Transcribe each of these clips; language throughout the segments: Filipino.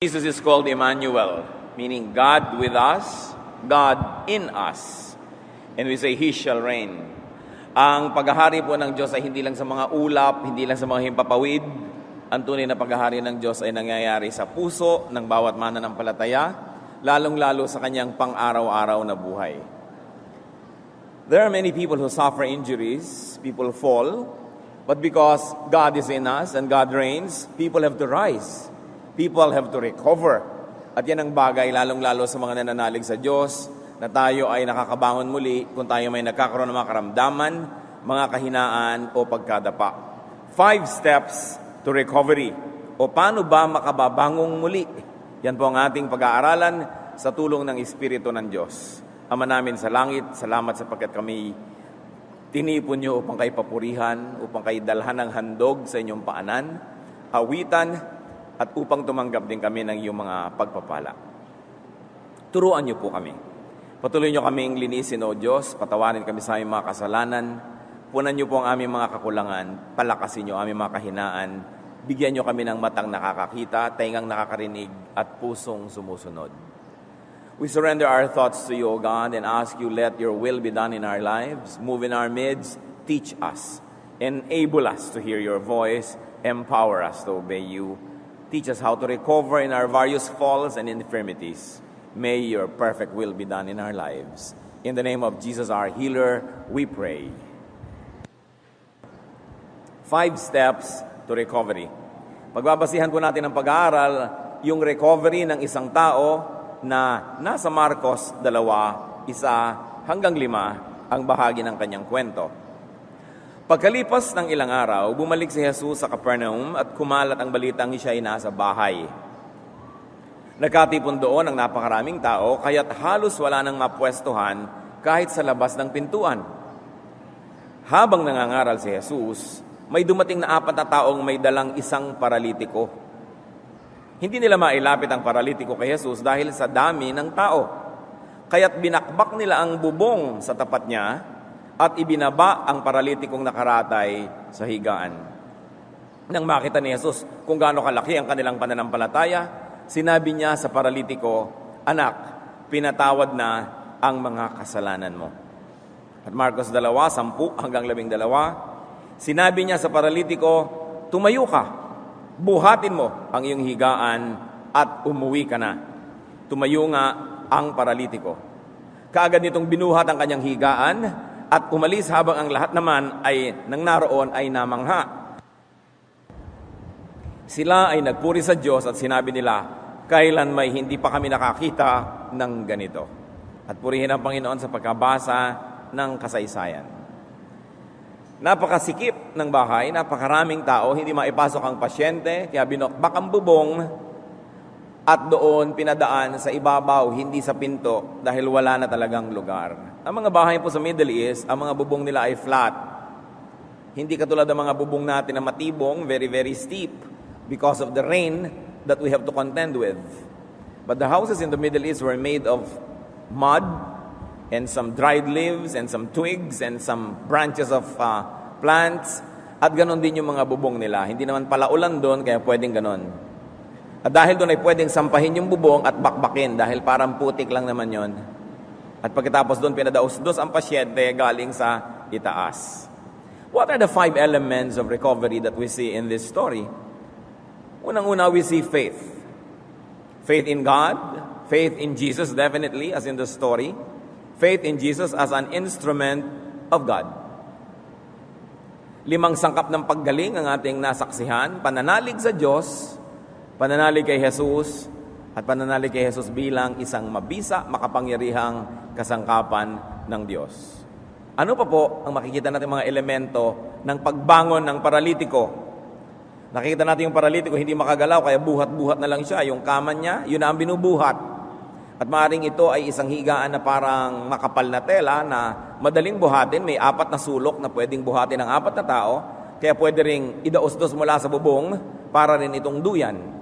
Jesus is called Emmanuel, meaning God with us, God in us. And we say, He shall reign. Ang paghahari po ng Diyos ay hindi lang sa mga ulap, hindi lang sa mga himpapawid. Ang tunay na paghahari ng Diyos ay nangyayari sa puso ng bawat mananampalataya, lalong-lalo sa kanyang pang-araw-araw na buhay. There are many people who suffer injuries, people fall, but because God is in us and God reigns, people have to rise. People have to recover. At yan ang bagay, lalong-lalo sa mga nananalig sa Diyos, na tayo ay nakakabangon muli kung tayo may nagkakaroon ng mga karamdaman, mga kahinaan o pagkadapa. 5 steps to recovery. O paano ba makababangong muli? Yan po ang ating pag-aaralan sa tulong ng Espiritu ng Diyos. Ama namin sa langit, salamat sapagkat kami tinipon niyo upang kayo papurihan, upang kayo dalhan ng handog sa inyong paanan, awitan, at upang tumanggap din kami ng iyong mga pagpapala. Turuan niyo po kami. Patuloy niyo kaming linisin, O Diyos. Patawarin kami sa aming mga kasalanan. Punan niyo po ang aming mga kakulangan. Palakasin niyo aming mga kahinaan. Bigyan niyo kami ng matang nakakakita, taingang nakakarinig, at pusong sumusunod. We surrender our thoughts to you, O God, and ask you, let your will be done in our lives. Move in our midst. Teach us. Enable us to hear your voice. Empower us to obey you. Teach us how to recover in our various falls and infirmities. May your perfect will be done in our lives. In the name of Jesus, our healer, we pray. 5 steps to recovery. Pagbabasihan po natin ang pag-aaral, yung recovery ng isang tao na nasa Marcos 2, 1 hanggang 5 ang bahagi ng kanyang kwento. Pagkalipas ng ilang araw, bumalik si Jesus sa Capernaum at kumalat ang balitang siya ay nasa bahay. Nagkatipon doon ang napakaraming tao, kaya't halos wala nang mapwestuhan kahit sa labas ng pintuan. Habang nangangaral si Jesus, may dumating na 4 na taong may dalang isang paralitiko. Hindi nila mailapit ang paralitiko kay Jesus dahil sa dami ng tao. Kaya't binakbak nila ang bubong sa tapat niya at ibinaba ang paralitikong nakaratay sa higaan. Nang makita ni Jesus kung gaano kalaki ang kanilang pananampalataya, sinabi niya sa paralitiko, "Anak, pinatawad na ang mga kasalanan mo." At Marcos 2, 10 hanggang 12, sinabi niya sa paralitiko, "Tumayo ka, buhatin mo ang iyong higaan at umuwi ka na." Tumayo nga ang paralitiko. Kaagad nitong binuhat ang kanyang higaan at umalis habang ang lahat naman ay nang naroon ay namangha. Sila ay nagpuri sa Diyos at sinabi nila, "Kailan may hindi pa kami nakakita ng ganito." At purihin ang Panginoon sa pagkabasa ng kasaysayan. Napakasikip ng bahay, napakaraming tao, hindi maipasok ang pasyente, kaya binokbak ang bubong at doon pinadaan sa ibabaw, hindi sa pinto dahil wala na talagang lugar. Ang mga bahay po sa Middle East, ang mga bubong nila ay flat. Hindi katulad ng mga bubong natin na matibong, very, very steep because of the rain that we have to contend with. But the houses in the Middle East were made of mud and some dried leaves and some twigs and some branches of plants. At ganon din yung mga bubong nila. Hindi naman pala ulan doon, kaya pwedeng ganon. At dahil doon ay pwedeng sampahin yung bubong at bakbakin dahil parang putik lang naman yon. At pagkatapos doon, pinadaos-dos ang pasyente galing sa itaas. What are the 5 elements of recovery that we see in this story? Unang-una, we see faith. Faith in God, faith in Jesus, definitely, as in the story. Faith in Jesus as an instrument of God. 5 sangkap ng paggaling ang ating nasaksihan, pananalig sa Diyos, pananalig kay Jesus, at pananalig kay Jesus bilang isang mabisa, makapangyarihang kasangkapan ng Diyos. Ano pa po ang makikita natin mga elemento ng pagbangon ng paralitiko? Nakikita natin yung paralitiko hindi makagalaw, kaya buhat-buhat na lang siya. Yung kama niya, yun na ang binubuhat. At maaaring ito ay isang higaan na parang makapal na tela na madaling buhatin. May 4 na sulok na pwedeng buhatin ng 4 na tao, kaya pwede ring idaos-dos mula sa bubong para rin itong duyan.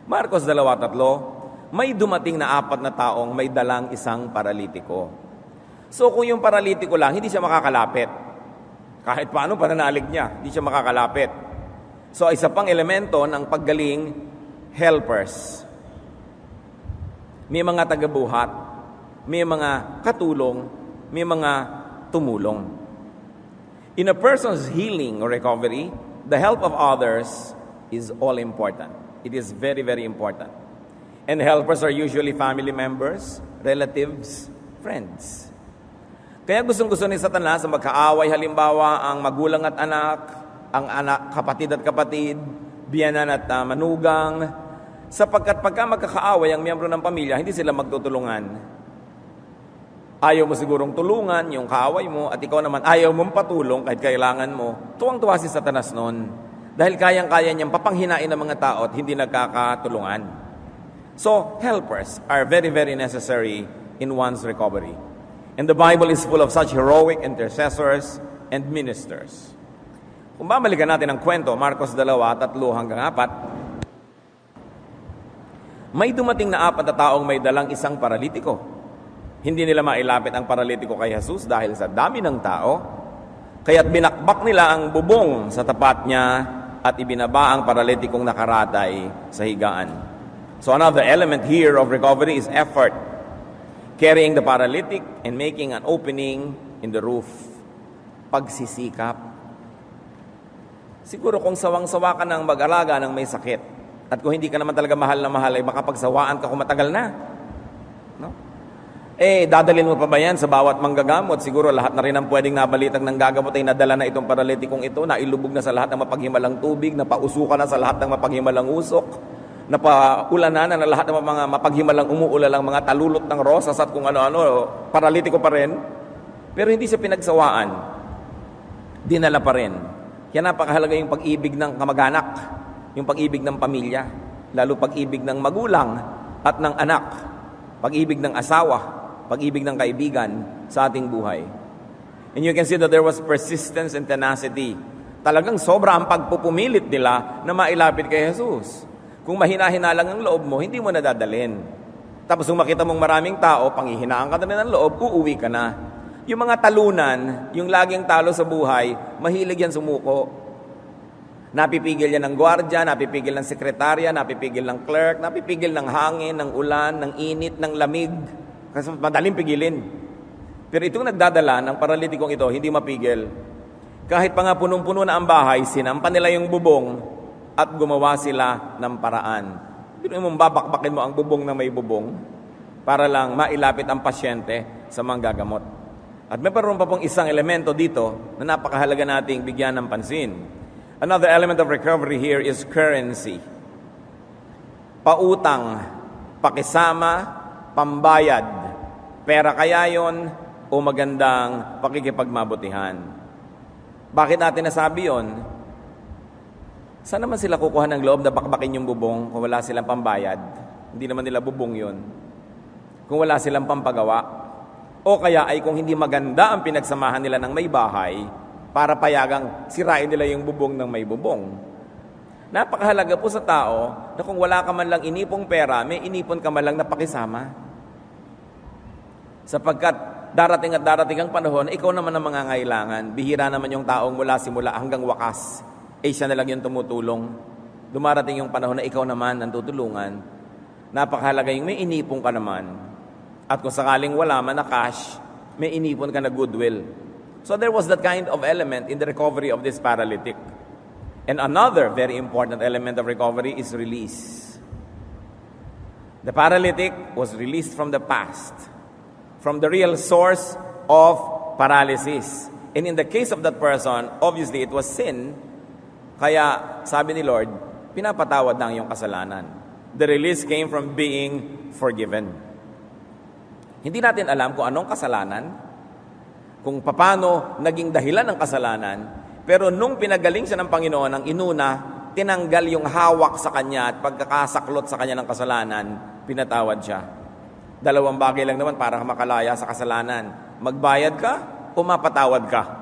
Marcos 2:3, may dumating na 4 na taong may dalang isang paralitiko. So kung yung paralitiko lang, hindi siya makakalapit. Kahit paano pananalig niya, hindi siya makakalapit. So isa pang elemento ng paggaling, helpers. may mga tagabuhat, may mga katulong, may mga tumulong. In a person's healing or recovery, the help of others is all important. It is very, very important. And helpers are usually family members, relatives, friends. Kaya gustong-gusto ni Satanas na magkaaway, halimbawa ang magulang at anak, ang anak, kapatid at kapatid, biyanan at manugang, sapagkat pagka magkakaaway ang miyembro ng pamilya, hindi sila magtutulungan. Ayaw mo sigurong tulungan yung kaaway mo at ikaw naman ayaw mong patulong kahit kailangan mo. Tuwang-tuwa si Satanas noon dahil kayang-kaya niyang papanghinain ng mga tao at hindi nagkakatulungan. So, helpers are very, very necessary in one's recovery. And the Bible is full of such heroic intercessors and ministers. Kung babalikan natin ang kwento, Marcos 2:3-4, may dumating na 4 na taong may dalang isang paralitiko. Hindi nila mailapit ang paralitiko kay Jesus dahil sa dami ng tao, kaya't binakbak nila ang bubong sa tapat niya at ibinaba ang paralitikong nakaratay sa higaan. So another element here of recovery is effort. Carrying the paralytic and making an opening in the roof. Pagsisikap. Siguro kung sawang-sawa ka ng mag-alaga ng may sakit, at kung hindi ka naman talaga mahal na mahal, ay baka pagsawaan ka kung matagal na. No? Dadalhin mo pa ba yan sa bawat manggagamot? Siguro lahat na rin ang pwedeng nabalitang ng gagamot ay nadala na itong paralitikong ito, nailubog na sa lahat ng mapaghimalang tubig, napausukan na sa lahat ng mapaghimalang usok, napaulanan na lahat ng mga mapaghimalang umuulalang mga talulot ng rosas at kung ano-ano, paralitiko pa rin. Pero hindi siya pinagsawaan. Dinala pa rin. Kaya napakahalaga yung pag-ibig ng kamag-anak, yung pag-ibig ng pamilya, lalo pag-ibig ng magulang at ng anak, pag-ibig ng asawa, pag-ibig ng kaibigan sa ating buhay. And you can see that there was persistence and tenacity. Talagang sobra ang pagpupumilit nila na mailapit kay Jesus. Kung mahina-hina lang ang loob mo, hindi mo nadadalhin. Tapos kung makita mong maraming tao, panghihinaan ka na ng loob, uuwi ka na. Yung mga talunan, yung laging talo sa buhay, mahilig yan sumuko. Napipigil yan ng gwardya, napipigil ng sekretarya, napipigil ng clerk, napipigil ng hangin, ng ulan, ng init, ng lamig. Kasi madaling pigilin. Pero itong nagdadala ng paralitikong ito, hindi mapigil. Kahit pa nga punong-puno na ang bahay, sinampan nila yung bubong, at gumawa sila ng paraan. Hindi mo babakbakin mo ang bubong na may bubong para lang mailapit ang pasyente sa manggagamot. At may parang pa pong isang elemento dito na napakahalaga nating bigyan ng pansin. Another element of recovery here is currency. Pautang, pakisama, pambayad. Pera kaya yon o magandang pakikipagmabutihan. Bakit natin nasabi yon? Saan naman sila kukuha ng loob na bakbakin yung bubong kung wala silang pambayad? Hindi naman nila bubong yun. Kung wala silang pampagawa. O kaya ay kung hindi maganda ang pinagsamahan nila ng may bahay para payagang sirain nila yung bubong ng may bubong. Napakahalaga po sa tao na kung wala ka man lang inipong pera, may inipon ka man lang na pakisama. Sapagkat darating at darating ang panahon, ikaw naman ang mangangailangan. Bihira naman yung taong mula simula hanggang wakas. Siya na lang yung tumutulong. Dumarating yung panahon na ikaw naman ang tutulungan. Napakahalaga yung may inipon ka naman. At kung sakaling wala man na cash, may inipon ka na goodwill. So there was that kind of element in the recovery of this paralytic. And another very important element of recovery is release. The paralytic was released from the past, from the real source of paralysis. And in the case of that person, obviously it was sin. Kaya, sabi ni Lord, pinapatawad na ang iyong kasalanan. The release came from being forgiven. Hindi natin alam kung anong kasalanan, kung paano naging dahilan ng kasalanan, pero nung pinagaling siya ng Panginoon, ang inuna, tinanggal yung hawak sa kanya at pagkakasaklot sa kanya ng kasalanan, pinatawad siya. Dalawang bagay lang naman para makalaya sa kasalanan. Magbayad ka o mapatawad ka.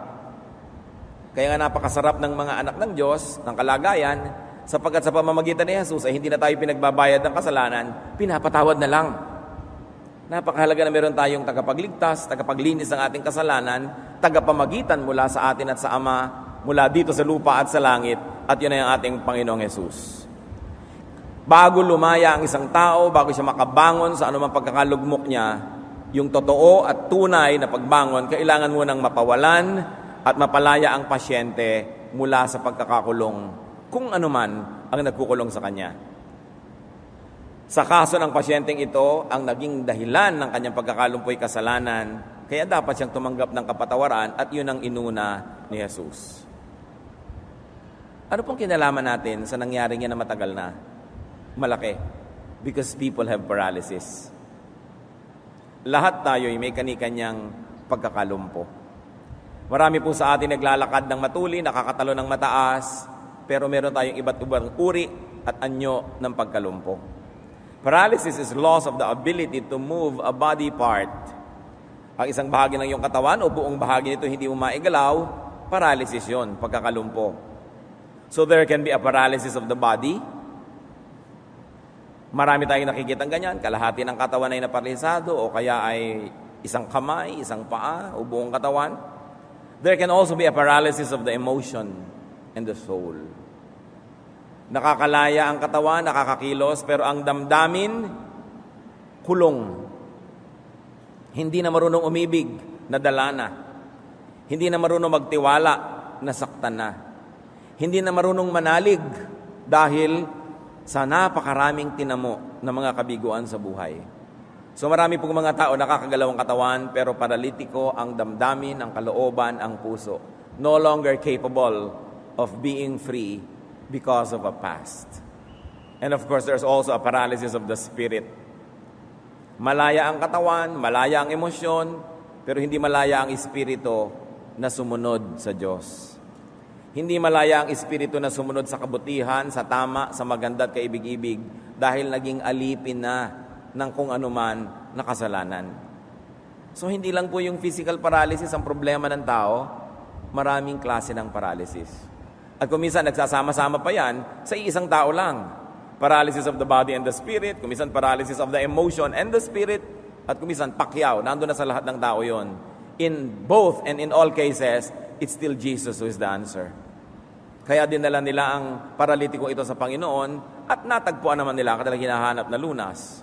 Kaya nga napakasarap ng mga anak ng Diyos, ng kalagayan, sapagkat sa pamamagitan ni Jesus ay hindi na tayo pinagbabayad ng kasalanan, pinapatawad na lang. Napakahalaga na meron tayong tagapagligtas, tagapaglinis ng ating kasalanan, tagapamagitan mula sa atin at sa Ama, mula dito sa lupa at sa langit, at yun ay ang ating Panginoong Jesus. Bago lumaya ang isang tao, bago siya makabangon sa anumang pagkakalugmok niya, yung totoo at tunay na pagbangon, kailangan mo nang mapawalan at mapalaya ang pasyente mula sa pagkakakulong, kung anuman ang nagkukulong sa kanya. Sa kaso ng pasyenteng ito, ang naging dahilan ng kanyang pagkakalumpoy kasalanan, kaya dapat siyang tumanggap ng kapatawaran at yun ang inuna ni Jesus. Ano pong kinalaman natin sa nangyari niya na matagal na? Malaki. Because people have paralysis. Lahat tayo ay may kani-kanyang pagkakalumpo. Marami po sa atin naglalakad ng matuli, nakakatalo ng mataas, pero meron tayong iba't ibang uri at anyo ng pagkalumpo. Paralysis is loss of the ability to move a body part. Ang isang bahagi ng iyong katawan o buong bahagi nito hindi mo maigalaw, paralysis yon, pagkakalumpo. So there can be a paralysis of the body. Marami tayong nakikitang ganyan, kalahati ng katawan ay naparalisado o kaya ay isang kamay, isang paa o buong katawan. There can also be a paralysis of the emotion and the soul. Nakakalaya ang katawan, nakakakilos, pero ang damdamin, kulong. Hindi na marunong umibig, nadala na. Hindi na marunong magtiwala, nasaktan na. Hindi na marunong manalig dahil sa napakaraming tinamo ng mga kabiguan sa buhay. So marami pong mga tao nakakagalaw ang katawan pero paralitiko ang damdamin, ang kalooban, ang puso. No longer capable of being free because of a past. And of course, there's also a paralysis of the spirit. Malaya ang katawan, malaya ang emosyon, pero hindi malaya ang espiritu na sumunod sa Diyos. Hindi malaya ang espiritu na sumunod sa kabutihan, sa tama, sa maganda at kaibig-ibig dahil naging alipin na ng kung anuman na kasalanan. So hindi lang po yung physical paralysis ang problema ng tao, maraming klase ng paralysis. At kung minsan nagsasama-sama pa yan sa isang tao lang. Paralysis of the body and the spirit, kung minsan paralysis of the emotion and the spirit, at kung minsan pakyaw, nandun na sa lahat ng tao yon. In both and in all cases, it's still Jesus who is the answer. Kaya dinala nila ang paralitiko ito sa Panginoon at natagpuan naman nila kanilang hinahanap na lunas.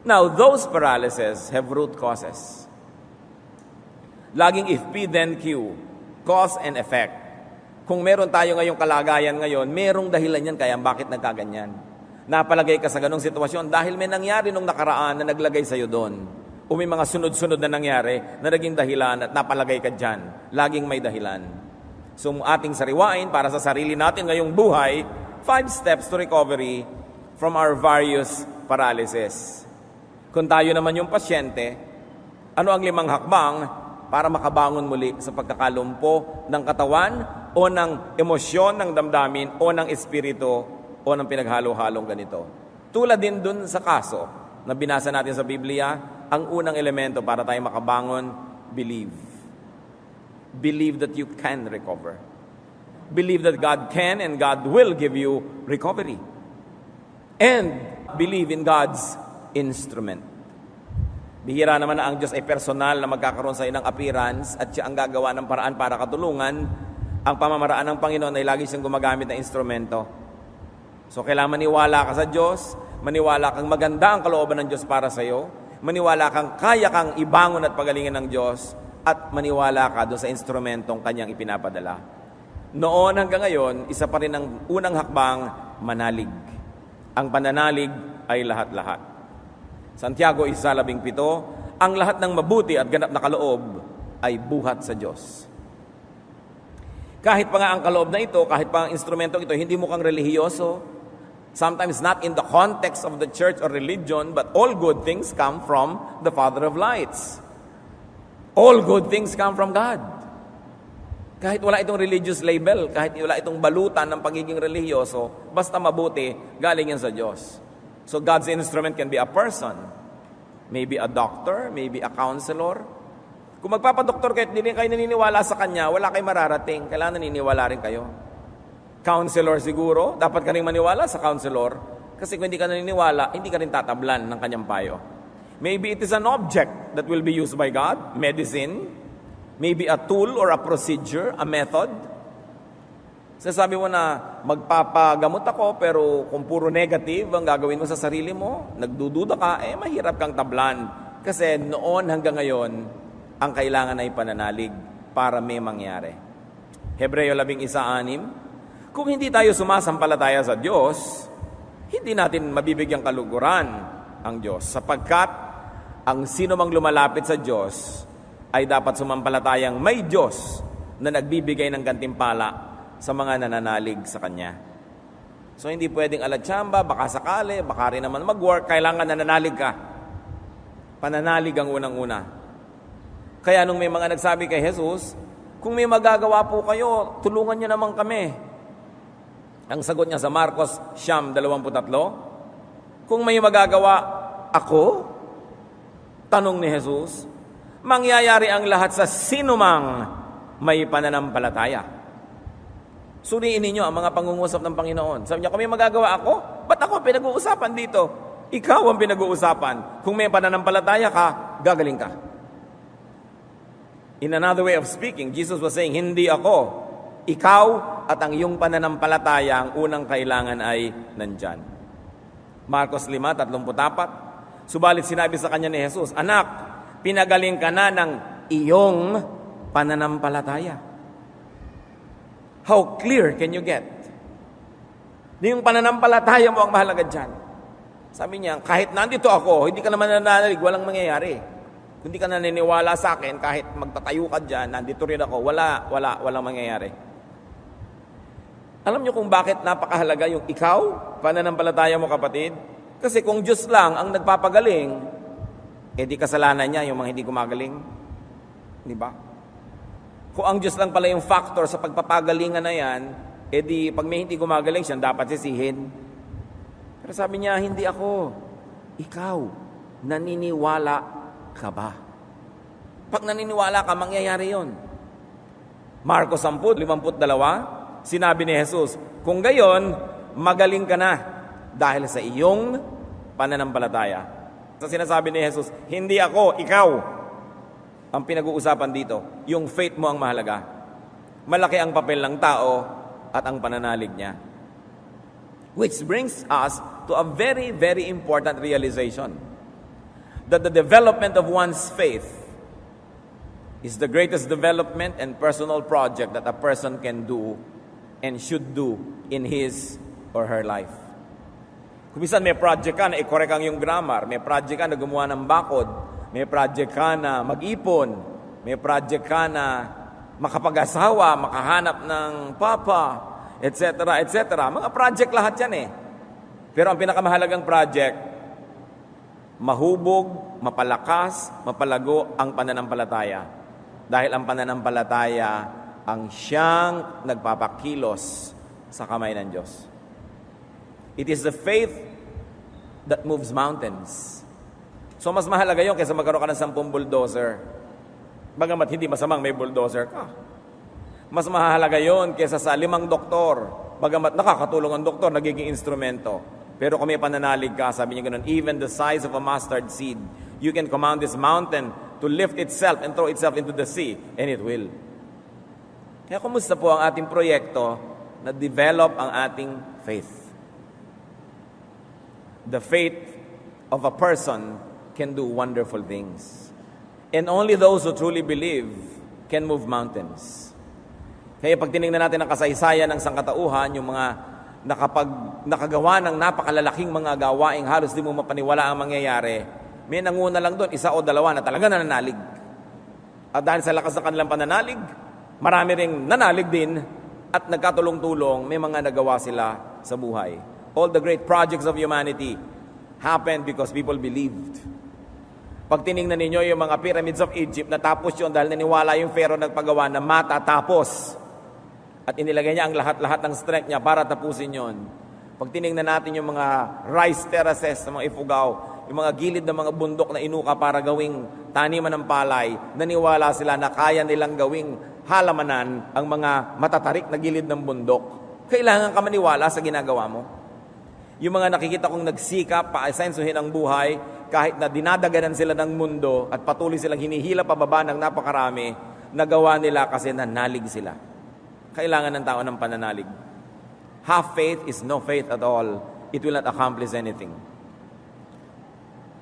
Now, those paralyses have root causes. Laging if P then Q, cause and effect. Kung meron tayo ngayong kalagayan ngayon, merong dahilan yan kaya bakit nagkaganyan. Napalagay ka sa ganong sitwasyon dahil may nangyari nung nakaraan na naglagay sa'yo doon. O may mga sunod-sunod na nangyari na naging dahilan at napalagay ka dyan. Laging may dahilan. So ating sariwain para sa sarili natin ngayong buhay, 5 steps to recovery from our various paralysis. Kung tayo naman yung pasyente, ano ang 5 hakbang para makabangon muli sa pagkakalumpo ng katawan o ng emosyon, ng damdamin o ng espiritu o ng pinaghalo-halong ganito. Tulad din dun sa kaso na binasa natin sa Biblia, ang unang elemento para tayo makabangon, believe. Believe that you can recover. Believe that God can and God will give you recovery. And believe in God's instrument. Bihira naman na ang Diyos ay personal na magkakaroon sa inang appearance at siya ang gagawa ng paraan para katulungan. Ang pamamaraan ng Panginoon ay lagi siyang gumagamit ng instrumento. So kailangan maniwala ka sa Diyos, maniwala kang maganda ang kalooban ng Diyos para sa iyo, maniwala kang kaya kang ibangon at pagalingan ng Diyos, at maniwala ka doon sa instrumentong kanyang ipinapadala. Noon hanggang ngayon, isa pa rin ang unang hakbang, manalig. Ang pananalig ay lahat-lahat. Santiago 1:17, ang lahat ng mabuti at ganap na kaloob ay buhat sa Diyos. Kahit pa nga ang kaloob na ito, kahit pa ang instrumentong ito, hindi mukhang relihiyoso, sometimes not in the context of the church or religion, but all good things come from the Father of lights. All good things come from God. Kahit wala itong religious label, kahit wala itong balutan ng pagiging relihiyoso, basta mabuti, galing yan sa Diyos. So God's instrument can be a person, maybe a doctor, maybe a counselor. Kung magpapadoktor kayo at hindi kayo naniniwala sa Kanya, wala kayong mararating. Kailangan naniniwala rin kayo. Counselor siguro, dapat ka rin maniwala sa counselor kasi kung hindi ka naniniwala, hindi ka rin tatablan ng kanyang payo. Maybe it is an object that will be used by God, medicine, maybe a tool or a procedure, a method. Sasabi mo na magpapagamot ako pero kung puro negative ang gagawin mo sa sarili mo, nagdududa ka, mahirap kang tablan. Kasi noon hanggang ngayon, ang kailangan ay pananalig para may mangyari. Hebreo 11:6, kung hindi tayo sumasampalataya sa Diyos, hindi natin mabibigyang kaluguran ang Diyos. Sapagkat ang sino mang lumalapit sa Diyos ay dapat sumampalatayang may Diyos na nagbibigay ng gantimpala sa mga nananalig sa Kanya. So hindi pwedeng alatsamba, baka sakali, baka rin naman mag-work, kailangan nananalig ka. Pananalig ang unang-una. Kaya nung may mga nagsabi kay Jesus, kung may magagawa po kayo, tulungan niyo naman kami. Ang sagot niya sa Marcos 9:23, kung may magagawa ako, tanong ni Jesus, mangyayari ang lahat sa sinumang may pananampalataya. Suriin ninyo ang mga pangungusap ng Panginoon. Sabi niya, kung may magagawa ako, ba't ako pinag-uusapan dito? Ikaw ang pinag-uusapan. Kung may pananampalataya ka, gagaling ka. In another way of speaking, Jesus was saying, hindi ako. Ikaw at ang iyong pananampalataya, ang unang kailangan ay nandyan. Marcos 5:34, subalit sinabi sa kanya ni Jesus, anak, pinagaling ka na ng iyong pananampalataya. How clear can you get? Yung pananampalataya mo ang mahalaga dyan. Sabi niya, kahit nandito ako, hindi ka naman nananalig, walang mangyayari. Kung hindi ka naniniwala sa akin, kahit magtatayo ka dyan, nandito rin ako, walang mangyayari. Alam niyo kung bakit napakahalaga yung ikaw, pananampalataya mo kapatid? Kasi kung Diyos lang ang nagpapagaling, di kasalanan niya yung mga hindi gumagaling. Di ba? Kung ang Diyos lang pala yung factor sa pagpapagalingan na yan, di pag may hindi gumagaling siya, dapat sisihin. Pero sabi niya, hindi ako. Ikaw, naniniwala ka ba? Pag naniniwala ka, mangyayari yon. Marcos 10:52, sinabi ni Jesus, kung gayon, magaling ka na dahil sa iyong pananampalataya. So sinasabi ni Jesus, hindi ako, ikaw. Ang pinag-uusapan dito, yung faith mo ang mahalaga. Malaki ang papel ng tao at ang pananalig niya. Which brings us to a very, very important realization. That the development of one's faith is the greatest development and personal project that a person can do and should do in his or her life. Kung minsan may project ka na i-correct ang yung grammar, may project ka na gumawa ng bakod, may project ka na mag-ipon, may project ka na makapag-asawa, makahanap ng papa, etc., etc. Mga project lahat yan Pero ang pinakamahalagang project, mahubog, mapalakas, mapalago ang pananampalataya. Dahil ang pananampalataya ang siyang nagpapakilos sa kamay ng Diyos. It is the faith that moves mountains. So mas mahalaga yun kaysa magkaroon ka ng 10 bulldozer. Bagamat hindi masamang may bulldozer ka. Mas mahalaga yun kaysa sa 5 doktor. Bagamat nakakatulong ang doktor, nagiging instrumento. Pero kung may pananalig ka, sabi niya ganun, even the size of a mustard seed, you can command this mountain to lift itself and throw itself into the sea, and it will. Kaya kumusta po ang ating proyekto na develop ang ating faith? The faith of a person can do wonderful things. And only those who truly believe can move mountains. Kaya pag tinignan natin ang kasaysayan ng sangkatauhan, yung mga nakagawa ng napakalalaking mga gawaing halos di mo mapaniwala ang mangyayari, may nanguna lang doon, 1 o 2 na talaga nananalig. At dahil sa lakas ng kanilang pananalig, marami ring nanalig din at nagkatulong-tulong, may mga nagawa sila sa buhay. All the great projects of humanity happened because people believed. Pag tinignan ninyo yung mga pyramids of Egypt, natapos yun dahil naniwala yung Pharaoh nagpagawa na matatapos. At inilagay niya ang lahat-lahat ng strength niya para tapusin yon. Pag tinignan natin yung mga rice terraces sa mga Ifugao, yung mga gilid ng mga bundok na inuka para gawing taniman ng palay, naniwala sila na kaya nilang gawing halamanan ang mga matatarik na gilid ng bundok. Kailangan ka maniwala sa ginagawa mo. Yung mga nakikita kong nagsikap, paasensuhin ang buhay, kahit na dinadaganan sila ng mundo at patuloy silang hinihila pababa ng napakarami, nagawa nila kasi nanalig sila. kailangan ng tao ng pananalig. Half faith is no faith at all. It will not accomplish anything.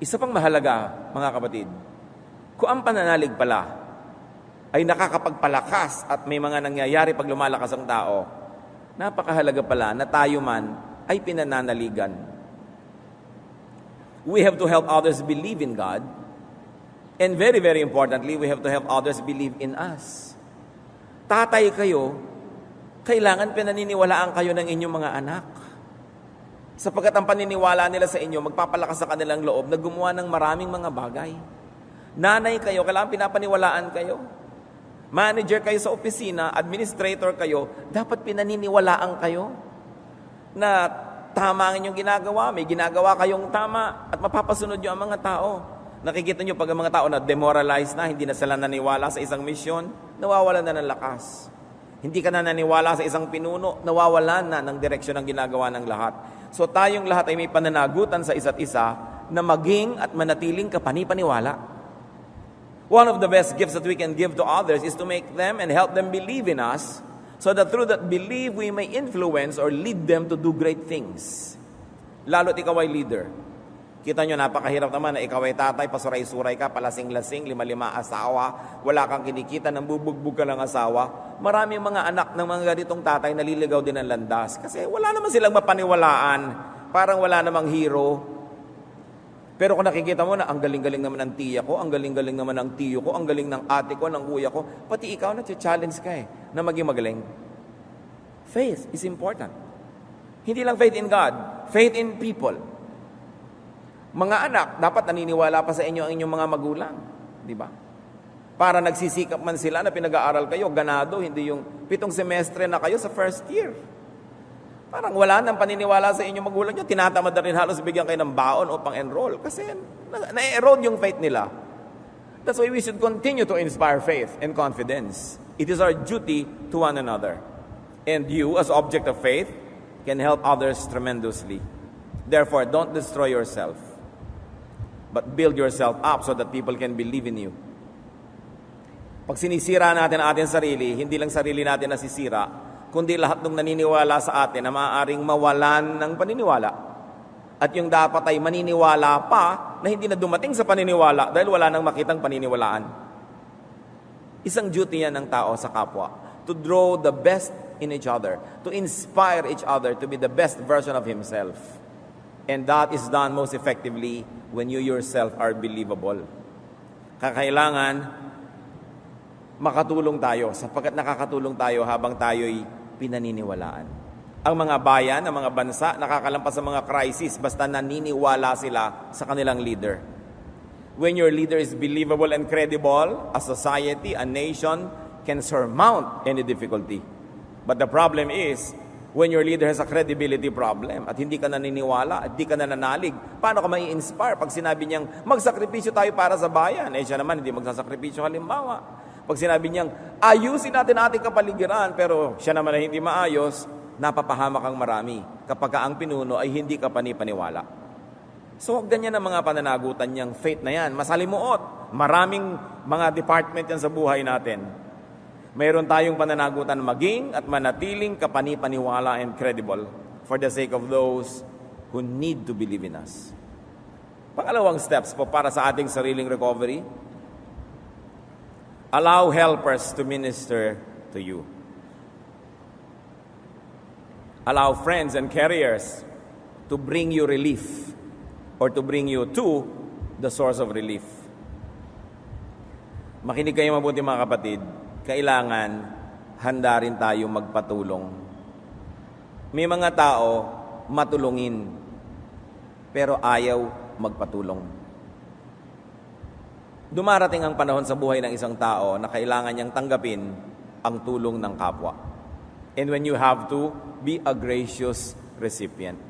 Isa pang mahalaga, mga kapatid, kung ang pananalig pala ay nakakapagpalakas at may mga nangyayari pag lumalakas ang tao, napakahalaga pala na tayo man ay pinananaligan. We have to help others believe in God, and very, very importantly, we have to help others believe in us. Tatay kayo, kailangan pinaniniwalaan kayo ng inyong mga anak. Sapagkat ang paniniwala nila sa inyo, magpapalakas sa kanilang loob na gumawa ng maraming mga bagay. Nanay kayo, kailangan pinapaniwalaan kayo. Manager kayo sa opisina, administrator kayo, dapat pinaniniwalaan kayo na tama ang inyong ginagawa, may ginagawa kayong tama at mapapasunod nyo ang mga tao. Nakikita nyo pag ang mga tao na demoralized na, hindi na sila naniwala sa isang misyon, nawawalan na ng lakas. Hindi ka na naniwala sa isang pinuno, nawawalan na ng direksyon ng ginagawa ng lahat. So tayong lahat ay may pananagutan sa isa't isa na maging at manatiling kapanipaniwala. One of the best gifts that we can give to others is to make them and help them believe in us so that through that belief, we may influence or lead them to do great things. Lalo't ikaw ay leader. Kita nyo, napakahirap naman na ikaw ay tatay, pasuray-suray ka, palasing-lasing, lima-lima asawa, wala kang kinikita, nang bubugbog ka ng asawa. Maraming mga anak ng mga ganitong tatay naliligaw din ng landas. Kasi wala naman silang mapaniwalaan, parang wala namang hero. Pero kung nakikita mo na ang galing-galing naman ng tiya ko, ang galing-galing naman ng tiyo ko, ang galing ng ate ko, ng kuya ko, pati ikaw na-challenge ka na maging magaling. Faith is important. Hindi lang faith in God, faith in people. Mga anak, dapat naniniwala pa sa inyo ang inyong mga magulang. Di ba? Para nagsisikap man sila na pinag-aaral kayo, ganado, hindi yung 7 semestre na kayo sa first year. Parang wala nang paniniwala sa inyong magulang nyo, tinatamad na rin halos bigyan kayo ng baon o pang-enroll kasi na-erode yung faith nila. That's why we should continue to inspire faith and confidence. It is our duty to one another. And you, as object of faith, can help others tremendously. Therefore, don't destroy yourself, but build yourself up so that people can believe in you. Pag sinisira natin ang ating sarili, hindi lang sarili natin nasisira, kundi lahat ng naniniwala sa atin na maaaring mawalan ng paniniwala. At yung dapat ay maniniwala pa na hindi na dumating sa paniniwala dahil wala nang makitang paniniwalaan. Isang duty yan ng tao sa kapwa, to draw the best in each other, to inspire each other to be the best version of himself. And that is done most effectively when you yourself are believable. Kakailangan makatulong tayo sapagkat nakakatulong tayo habang tayo'y pinaniniwalaan. Ang mga bayan, ang mga bansa, nakakalampas sa mga crisis basta naniniwala sila sa kanilang leader. When your leader is believable and credible, a society, a nation can surmount any difficulty. But the problem is, when your leader has a credibility problem at hindi ka naniniwala at hindi ka nananalig, paano ka mai-inspire pag sinabi niyang magsakripisyo tayo para sa bayan? Eh siya naman hindi magsasakripisyo halimbawa. Pag sinabi niyang ayusin natin ating kapaligiran pero siya naman ay hindi maayos, napapahamak ang marami kapag ang pinuno ay hindi ka panipaniwala. So ganyan ang mga pananagutan niyang faith na yan. Masalimuot. Maraming mga department yan sa buhay natin. Mayroon tayong pananagutan maging at manatiling kapanipaniwala and credible for the sake of those who need to believe in us. Pangalawang steps po para sa ating sariling recovery, allow helpers to minister to you. Allow friends and carriers to bring you relief or to bring you to the source of relief. Makinig kayo mabuti mga kapatid. Kailangan handa rin tayo magpatulong. May mga tao matulungin, pero ayaw magpatulong. Dumarating ang panahon sa buhay ng isang tao na kailangan niyang tanggapin ang tulong ng kapwa. And when you have to, be a gracious recipient.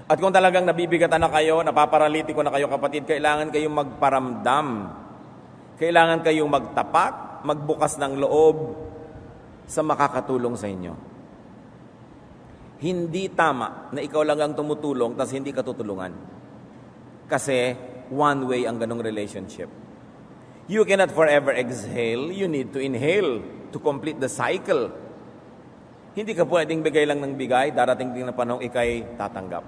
At kung talagang nabibigatan na kayo, napaparalitiko na kayo kapatid, kailangan kayong magparamdam. Kailangan kayong magtapat, magbukas ng loob sa makakatulong sa inyo. Hindi tama na ikaw lang ang tumutulong tapos hindi ka tutulungan. Kasi one way ang ganong relationship. You cannot forever exhale. You need to inhale to complete the cycle Hindi ka pwedeng bigay lang ng bigay, darating din na panahon ikay tatanggap.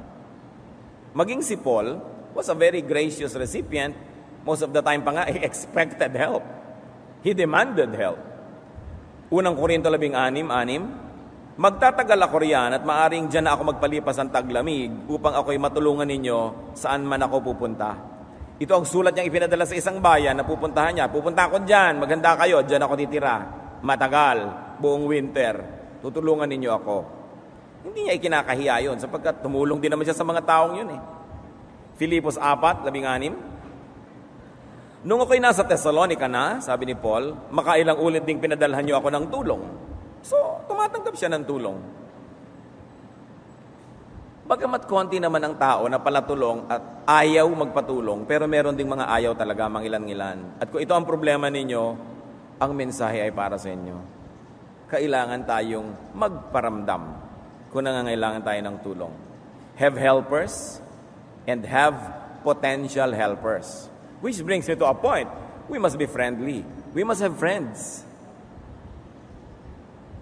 Maging si Paul was a very gracious recipient. Most of the time pa nga, he expected help. He demanded help. Unang Korinto 16:6, magtatagal ako riyan at maaring dyan na ako magpalipas ng taglamig upang ako'y matulungan ninyo saan man ako pupunta. Ito ang sulat niyang ipinadala sa isang bayan na pupuntahan niya. Pupunta ako dyan, maghanda kayo, dyan ako titira. Matagal, buong winter. Tutulungan ninyo ako. Hindi niya ikinakahiya yun sapagkat tumulong din naman siya sa mga taong yun eh. Filipos 4:16, nung ako'y nasa Thessalonica na, sabi ni Paul, makailang ulit ding pinadalhan niyo ako ng tulong. So, tumatanggap siya ng tulong. Bagamat konti naman ang tao na palatulong at ayaw magpatulong, pero meron ding mga ayaw talaga, mangilan-ngilan. At kung ito ang problema ninyo, ang mensahe ay para sa inyo. Kailangan tayong magparamdam kung nangangailangan tayo ng tulong. Have helpers and have potential helpers. Which brings me to a point. We must be friendly. We must have friends.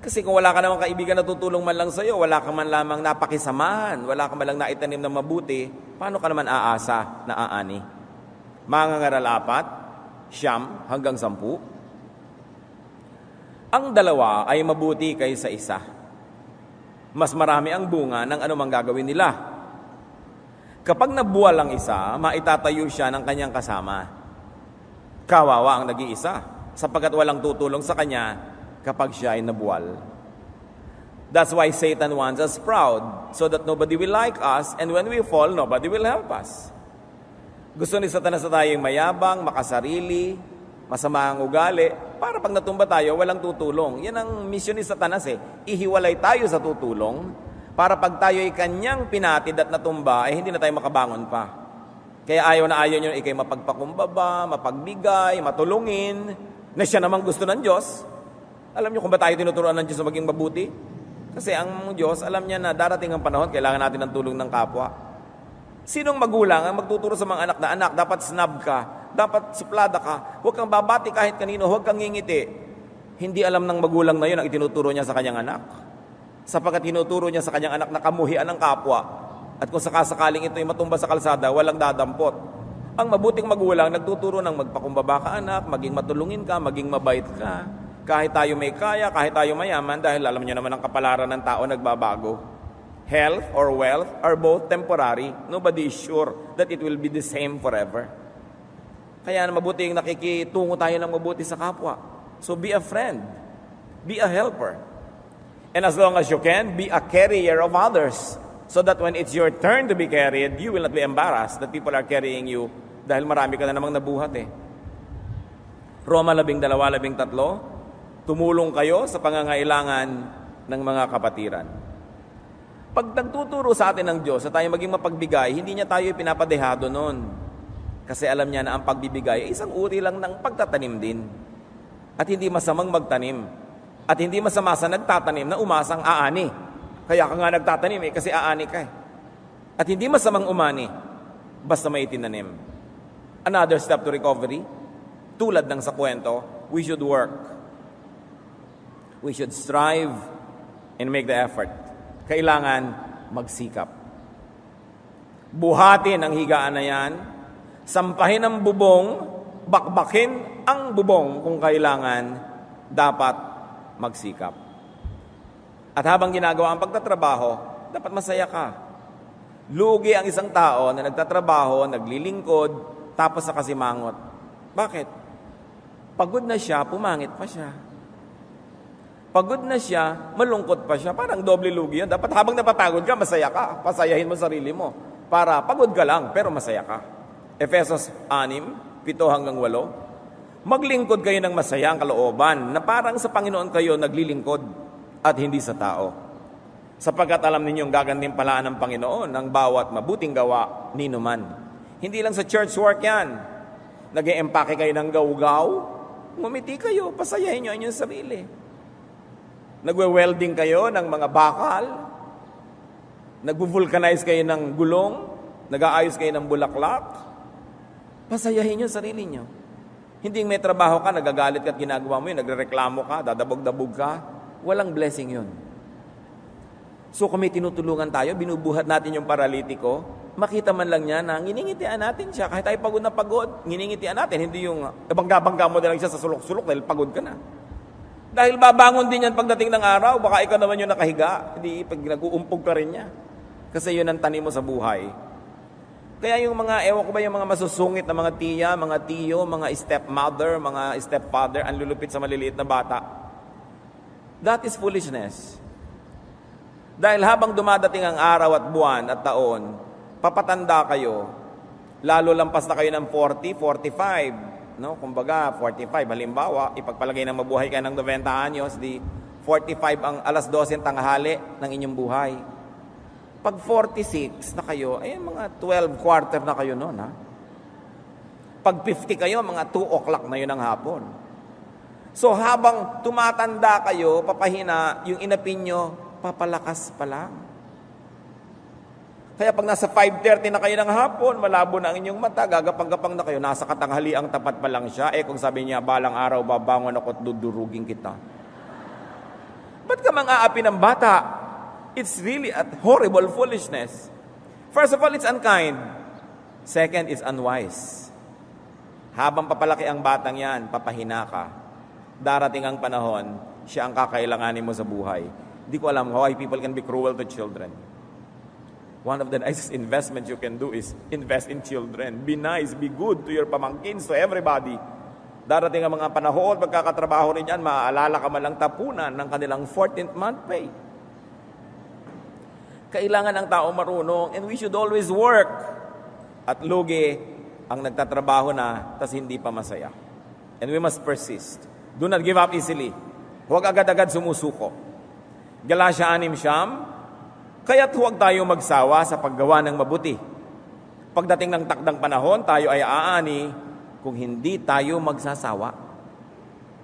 Kasi kung wala ka namang kaibigan na tutulong man lang sa'yo, wala ka man lamang napakisamahan, wala ka man lang naitanim na mabuti, paano ka naman aasa na aani? Mangangaral 4, 9 hanggang 10. Ang dalawa ay mabuti kaysa isa. Mas marami ang bunga ng anumang gagawin nila. Kapag nabuwal ang isa, maitatayo siya ng kanyang kasama. Kawawa ang nag-iisa, sapagkat walang tutulong sa kanya kapag siya ay nabuwal. That's why Satan wants us proud, so that nobody will like us, and when we fall, nobody will help us. Gusto ni Satanas na tayong mayabang, makasarili, masama ang ugali, para pag natumba tayo, walang tutulong. Yan ang mission ni Satanas eh. Ihiwalay tayo sa tutulong, para pag tayo'y kanyang pinatid at natumba, hindi na tayo makabangon pa. Kaya ayaw na ayaw nyo ikay mapagpakumbaba, mapagbigay, matulungin, na siya namang gusto ng Diyos. Alam nyo kung ba tayo tinuturuan ng Diyos na maging mabuti? Kasi ang Diyos, alam niya na darating ang panahon, kailangan natin ng tulong ng kapwa. Sinong magulang ang magtuturo sa mga anak na, anak, dapat snub ka, dapat suplada ka, huwag kang babati kahit kanino, huwag kang ngingiti. Hindi alam ng magulang na yun ang itinuturo niya sa kanyang anak. Sapagkat tinuturo niya sa kanyang anak na kamuhian ng kapwa. At kung sakasakaling ito'y matumba sa kalsada, walang dadampot. Ang mabuting magulang, nagtuturo ng magpakumbaba ka anak, maging matulungin ka, maging mabait ka. Kahit tayo may kaya, kahit tayo mayaman, dahil alam niyo naman ang kapalaran ng tao nagbabago. Health or wealth are both temporary. Nobody is sure that it will be the same forever. Kaya mabuti yung nakikitungo tayo ng mabuti sa kapwa. So be a friend. Be a helper. And as long as you can, be a carrier of others. So that when it's your turn to be carried, you will not be embarrassed that people are carrying you dahil marami ka na namang nabuhat eh. Roma 12:13, tumulong kayo sa pangangailangan ng mga kapatiran. Pag nagtuturo sa atin ng Diyos na tayo maging mapagbigay, hindi niya tayo pinapadehado nun. Kasi alam niya na ang pagbibigay ay isang uri lang ng pagtatanim din. At hindi masamang magtanim. At hindi masama sa nagtatanim na umasang aani. Kaya ka nga nagtatanim kasi aani ka eh. At hindi masamang umani, basta may itinanim. Another step to recovery, tulad ng sa kwento, we should work. We should strive and make the effort. Kailangan magsikap. Buhatin ang higaan na yan, sampahin ang bubong, bakbakin ang bubong kung kailangan, dapat magsikap. At habang ginagawa ang pagtatrabaho, dapat masaya ka. Lugi ang isang tao na nagtatrabaho, naglilingkod, tapos nakasimangot. Bakit? Pagod na siya, pumangit pa siya. Pagod na siya, malungkot pa siya. Parang doble lugi yun. Dapat habang napapagod ka, masaya ka. Pasayahin mo sarili mo. Para pagod ka lang, pero masaya ka. Efesos 6:7-8. Maglingkod kayo ng masayang kalooban na parang sa Panginoon kayo naglilingkod at hindi sa tao. Sapagkat alam ninyong gagantimpalaan ng Panginoon ang bawat mabuting gawa ninuman. Hindi lang sa church work yan. Nag-e-empake kayo ng gawgaw, ngumiti kayo, pasayahin nyo ang inyong sarili. Nagwe-welding kayo ng mga bakal, nagvo-vulcanize kayo ng gulong, nag-aayos kayo ng bulaklak, pasayahin nyo sarili nyo. Hindi may trabaho ka, nagagalit ka at ginagawa mo yun, nagrereklamo ka, dadabog-dabog ka. Walang blessing yun. So kung may tinutulungan tayo, binubuhat natin yung paralitiko, makita man lang niya na nginingitian natin siya. Kahit tayo pagod na pagod, nginingitian natin. Hindi yung bangga-bangga mo na lang siya sa sulok-sulok dahil pagod ka na. Dahil babangon din yan pagdating ng araw, baka ikaw naman yung nakahiga. Hindi, pag nag-uumpog ka rin niya. Kasi yun ang tanim mo sa buhay. Kaya yung mga, ewan ko ba yung mga masusungit na mga tiya, mga tiyo, mga stepmother, mga stepfather, ang lulupit sa maliliit na bata. That is foolishness. Dahil habang dumadating ang araw at buwan at taon, papatanda kayo, lalo lampas na kayo ng 40, 45, no? Kumbaga, 45, halimbawa, ipagpalagay na mabuhay ka ng 90 anyos, di 45 ang alas 12 ang tanghali ng inyong buhay. Pag 46 na kayo, ay mga 12 quarter na kayo noon, ha? Pag 50 kayo, mga 2 o'clock na yun ang hapon. So habang tumatanda kayo, papahina, yung inapin nyo, papalakas pa lang. Kaya pag nasa 5:30 na kayo ng hapon, malabo na ang inyong mata, gagapang-gapang na kayo, nasa katanghali ang tapat pa lang siya. Kung sabi niya, balang araw, babangon ako at dudurugin kita. Ba't ka mang-aapi ng bata? It's really a horrible foolishness. First of all, it's unkind. Second, it's unwise. Habang papalaki ang batang yan, papahina ka. Darating ang panahon, siya ang kakailanganin mo sa buhay. Hindi ko alam why people can be cruel to children. One of the nicest investments you can do is invest in children. Be nice, be good to your pamangkins, to everybody. Darating ang mga panahon, pagkakatrabaho rin yan, maaalala ka man lang tapunan ng kanilang 14th month pay. Kailangan ng tao marunong, and we should always work. At lugi ang nagtatrabaho na, tas hindi pa masaya. And we must persist. Do not give up easily. Huwag agad-agad sumusuko. Galatia 6:9, kaya't huwag tayo magsawa sa paggawa ng mabuti. Pagdating ng takdang panahon, tayo ay aani kung hindi tayo magsasawa.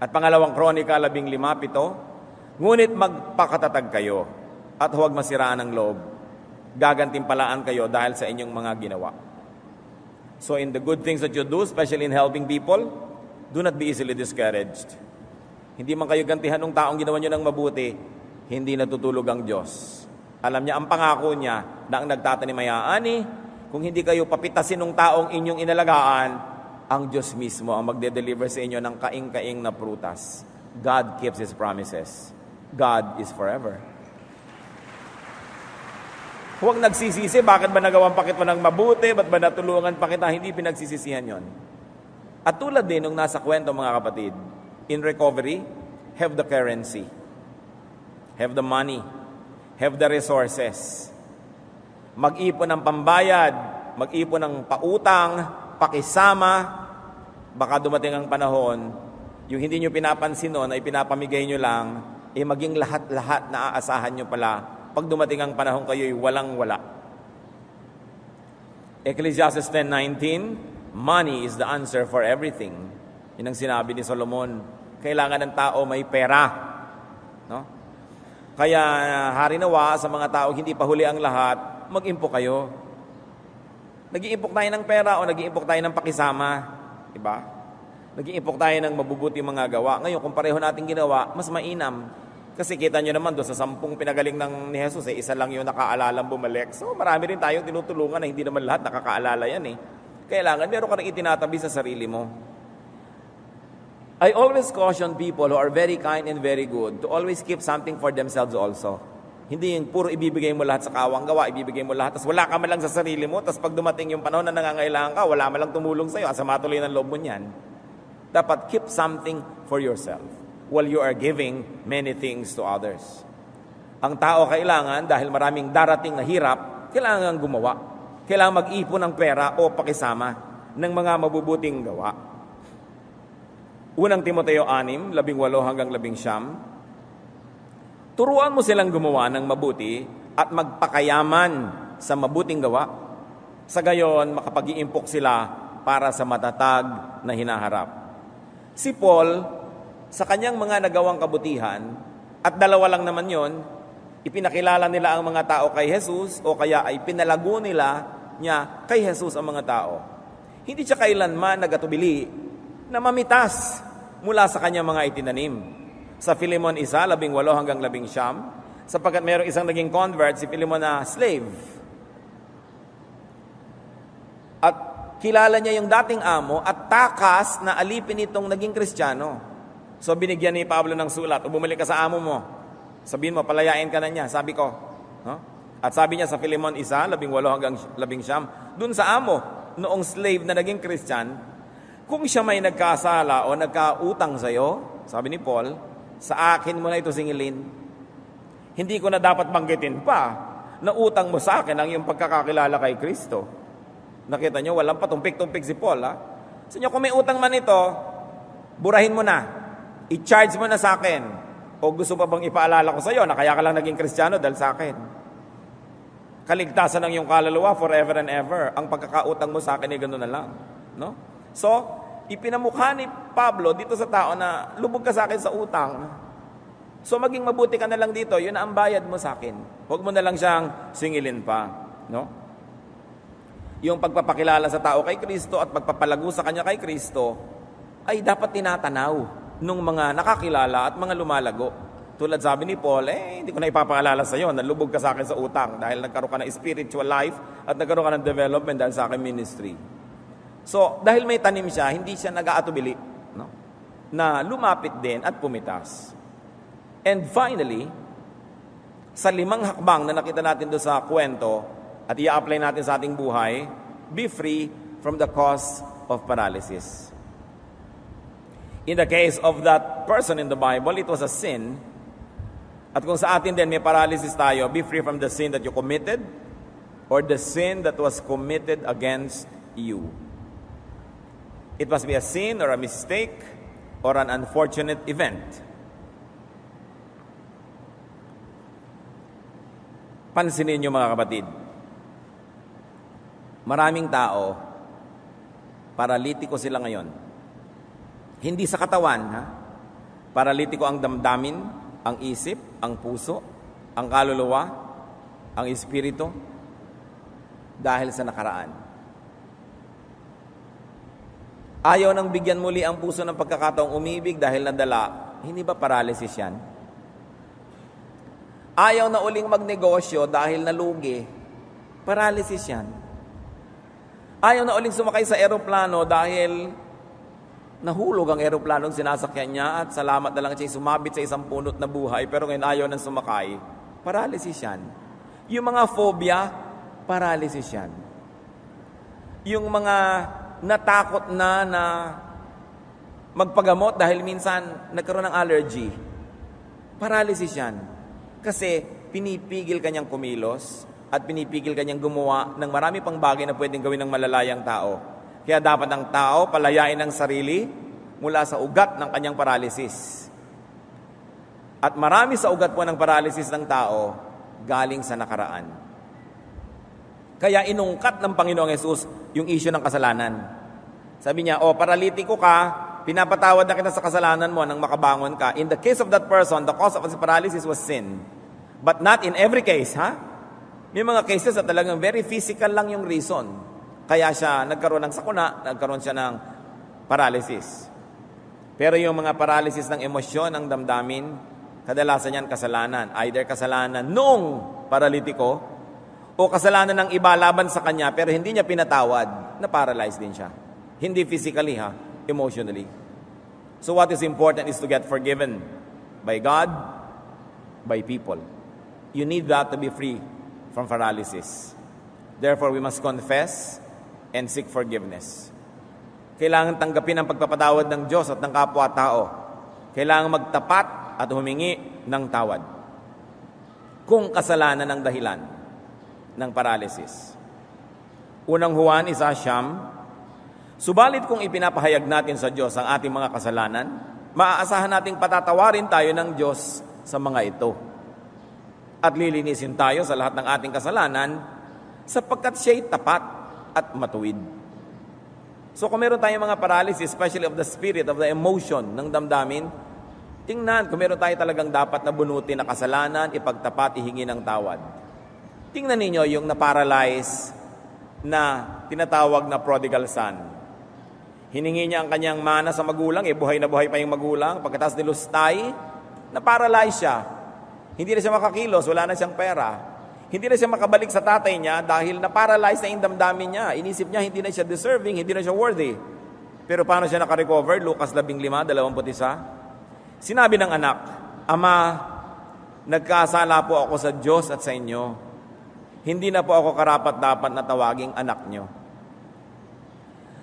At pangalawang Kronika 15:7, ngunit magpakatatag kayo at huwag masiraan ang loob. Gagantimpalaan kayo dahil sa inyong mga ginawa. So in the good things that you do, especially in helping people, do not be easily discouraged. Hindi man kayo gantihan ng taong ginawa nyo ng mabuti, hindi natutulog ang Diyos. Alam niya ang pangako niya na ang nagtatanim ay aani. Kung hindi kayo papitasin ng taong inyong inalagaan, ang Diyos mismo ang magde-deliver sa inyo ng kaing-kaing na prutas. God keeps His promises. God is forever. Huwag nagsisisi, bakit ba nagawan pa kita ng mabuti? Ba't ba natulungan pa kita? Hindi pinagsisisihan yon. At tulad din nung nasa kwento mga kapatid, in recovery, have the currency. Have the money. Have the resources. Mag-ipon ng pambayad, mag-ipon ng pautang, pakisama. Baka dumating ang panahon, yung hindi nyo pinapansin noon ay pinapamigay nyo lang, maging lahat-lahat na aasahan nyo pala. Pag dumating ang panahon, kayo'y walang-wala. Ecclesiastes 10:19, money is the answer for everything. Yun ang sinabi ni Solomon. Kailangan ng tao may pera. No? Kaya hari nawa sa mga tao hindi pa huli ang lahat, mag-impok kayo. Nag-iimpok tayo ng pera o nag-iimpok tayo ng pakisama, diba? Nag-iimpok tayo ng mabubuti mga gawa. Ngayon, kung pareho natin ginawa, mas mainam. Kasi kita nyo naman doon sa 10 pinagaling ni Jesus, isa lang yung nakaaalalang bumalik. So marami rin tayong tinutulungan na hindi naman lahat nakakaalala yan eh. Kailangan meron ka rin itinatabi sa sarili mo. I always caution people who are very kind and very good to always keep something for themselves also. Hindi yung puro ibibigay mo lahat sa kawang gawa, ibibigay mo lahat, tapos wala ka man lang sa sarili mo, tapos pag dumating yung panahon na nangangailangan ka, wala man lang tumulong sa'yo, asa matuloy ng loob mo niyan. Dapat keep something for yourself while you are giving many things to others. Ang tao kailangan, dahil maraming darating na hirap, kailangan gumawa. Kailangan mag-ipon ng pera o pakisama ng mga mabubuting gawa. Unang Timoteo 6:18-19, turuan mo silang gumawa ng mabuti at magpakayaman sa mabuting gawa. Sa gayon, makapag-iimpok sila para sa matatag na hinaharap. Si Paul, sa kanyang mga nagawang kabutihan, at dalawa lang naman yon, ipinakilala nila ang mga tao kay Jesus o kaya ay pinalago niya kay Jesus ang mga tao. Hindi siya kailanman nagatubili na mamitas mula sa kanyang mga itinanim. Sa Filemon 1:18-19, Sapagkat mayroong isang naging convert, si Philemon na slave. At kilala niya yung dating amo at takas na alipin itong naging Kristiyano. So binigyan ni Pablo ng sulat, o bumalik ka sa amo mo. Sabihin mo, palayain ka na niya, sabi ko. No? At sabi niya sa Philemon 1:18 hanggang 19, dun sa amo, noong slave na naging Christian, kung siya may nagkasala o nagkautang sa'yo, sabi ni Paul, sa akin mo na ito singilin. Hindi ko na dapat banggitin pa na utang mo sa akin ang iyong pagkakakilala kay Kristo. Nakita niyo, walang patumpik-tumpik si Paul. Sa inyo, kung may utang man ito, burahin mo na. I-charge mo na sa akin. O gusto pa bang ipaalala ko sa iyo na kaya ka lang naging Kristiyano dahil sa akin? Kaligtasan ng iyong kaluluwa forever and ever. Ang pagkakautang mo sa akin ay gano'n na lang. No? So, ipinamukha ni Pablo dito sa tao na lubog ka sa akin sa utang. So, maging mabuti ka na lang dito, yun na ang bayad mo sa akin. Huwag mo na lang siyang singilin pa. No? Yung pagpapakilala sa tao kay Kristo at pagpapalago sa kanya kay Kristo ay dapat tinatanaw nung mga nakakilala at mga lumalago. Tulad sabi ni Paul, hindi ko na ipapaalala sa iyo na lubog ka sa akin sa utang dahil nagkaroon ka ng spiritual life at nagkaroon ka ng development dahil sa akin ministry. So, dahil may tanim siya, hindi siya nag-aatubili, no? Na lumapit din at pumitas. And finally, sa 5 hakbang na nakita natin doon sa kwento at i-apply natin sa ating buhay, be free from the cause of paralysis. In the case of that person in the Bible, it was a sin. At kung sa atin din may paralysis tayo, be free from the sin that you committed or the sin that was committed against you. It must be a sin or a mistake or an unfortunate event. Pansinin niyo mga kapatid, maraming tao, paralitiko sila ngayon. Hindi sa katawan, ha? Paralitiko ang damdamin, ang isip, ang puso, ang kaluluwa, ang espiritu, dahil sa nakaraan. Ayaw nang bigyan muli ang puso ng pagkakataong umibig dahil nadala, hindi ba paralysis yan? Ayaw na uling magnegosyo dahil nalugi, paralysis yan. Ayaw na uling sumakay sa eroplano dahil nahulog ang eroplanong sinasakyan niya at salamat na lang siya sumabit sa isang punot na buhay pero ngayon ayaw nang sumakay. Paralysis yan. Yung mga phobia, paralysis yan. Yung mga natakot na magpagamot dahil minsan nagkaroon ng allergy, paralysis yan. Kasi pinipigil kanyang kumilos at pinipigil kanyang gumawa ng marami pang bagay na pwedeng gawin ng malalayang tao. Kaya dapat ang tao palayain ang sarili mula sa ugat ng kanyang paralysis. At marami sa ugat po ng paralysis ng tao galing sa nakaraan. Kaya inungkat ng Panginoong Hesus yung issue ng kasalanan. Sabi niya, paralitiko ka, pinapatawad na kita sa kasalanan mo nang makabangon ka. In the case of that person, the cause of his paralysis was sin. But not in every case, ha? May mga cases na talagang very physical lang yung reason. Kaya siya nagkaroon ng sakuna, nagkaroon siya ng paralysis. Pero yung mga paralysis ng emosyon, ng damdamin, kadalasan yan kasalanan. Either kasalanan nung paralitiko o kasalanan ng iba laban sa kanya pero hindi niya pinatawad, na-paralyze din siya. Hindi physically, ha? Emotionally. So what is important is to get forgiven by God, by people. You need that to be free from paralysis. Therefore, we must confess and seek forgiveness. Kailangan tanggapin ang pagpapatawad ng Diyos at ng kapwa-tao. Kailangan magtapat at humingi ng tawad. Kung kasalanan ang dahilan ng paralysis. Unang Juan 1:9, subalit kung ipinapahayag natin sa Diyos ang ating mga kasalanan, maaasahan nating patatawarin tayo ng Diyos sa mga ito. At lilinisin tayo sa lahat ng ating kasalanan sapagkat siya'y tapat at matuwid. So kung meron tayong mga paralysis, especially of the spirit, of the emotion, ng damdamin, tingnan kung meron tayo talagang dapat na bunutin na kasalanan, ipagtapat, ihingi ng tawad. Tingnan ninyo yung na-paralyze na tinatawag na prodigal son. Hiningi niya ang kanyang mana sa magulang, buhay na buhay pa yung magulang, pagkatapos nilustay, na-paralyze siya. Hindi na siya makakilos, wala na siyang pera. Hindi na siya makabalik sa tatay niya dahil na-paralyze na yung damdamin niya. Inisip niya hindi na siya deserving, hindi na siya worthy. Pero paano siya nakarecover? Lucas 15:21. Sinabi ng anak, Ama, nagkasala po ako sa Diyos at sa inyo. Hindi na po ako karapat-dapat na tawaging anak niyo.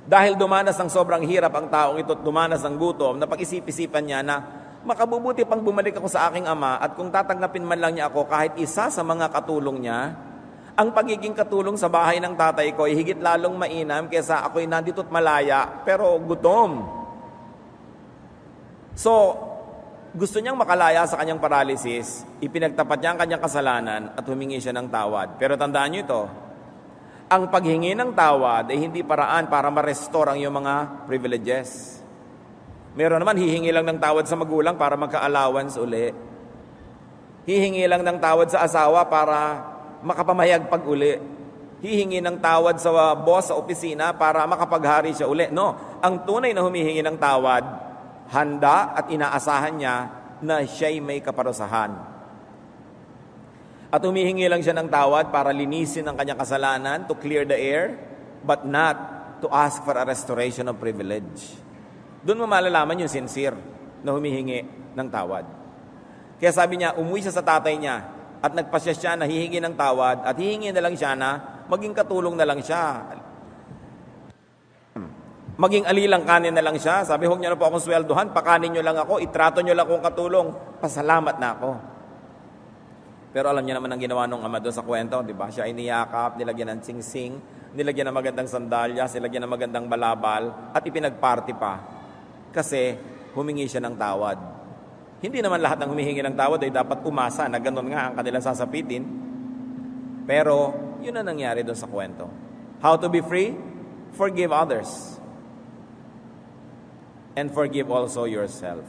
Dahil dumanas ng sobrang hirap ang taong ito at dumanas ng gutom, napag-isip-isipan niya na makabubuti pang bumalik ako sa aking ama at kung tatanggapin man lang niya ako kahit isa sa mga katulong niya, ang pagiging katulong sa bahay ng tatay ko ay higit lalong mainam kaysa ako'y nandito't malaya pero gutom. So, gusto niyang makalaya sa kanyang paralysis, ipinagtapat niya ang kanyang kasalanan at humingi siya ng tawad. Pero tandaan niyo ito, ang paghingi ng tawad ay hindi paraan para ma-restore ang iyong mga privileges. Meron naman, hihingi lang ng tawad sa magulang para magka-allowance uli. Hihingi lang ng tawad sa asawa para makapamayag pag uli. Hihingi ng tawad sa boss sa opisina para makapaghari siya uli. No, ang tunay na humihingi ng tawad, handa at inaasahan niya na siya'y may kaparusahan. At humihingi lang siya ng tawad para linisin ang kanyang kasalanan, to clear the air, but not to ask for a restoration of privilege. Doon mo malalaman yung sincere na humihingi ng tawad. Kaya sabi niya, umuwi siya sa tatay niya at nagpasya siya na hihingi ng tawad at hihingi na lang siya na maging katulong na lang siya. Maging alilang kanin na lang siya. Sabi, huwag niyo na po akong sweldohan, pakanin niyo lang ako, itrato niyo lang akong katulong, pasalamat na ako. Pero alam niyo naman ang ginawa ng ama doon sa kwento, di ba? Siya ay niyakap, nilagyan ng singsing, nilagyan ng magandang sandalyas, nilagyan ng magandang balabal, at ipinagparty pa. Kasi humingi siya ng tawad. Hindi naman lahat ng humihingi ng tawad ay dapat umasa na gano'n nga ang kanilang sasapitin. Pero yun ang nangyari doon sa kwento. How to be free? Forgive others. And forgive also yourself.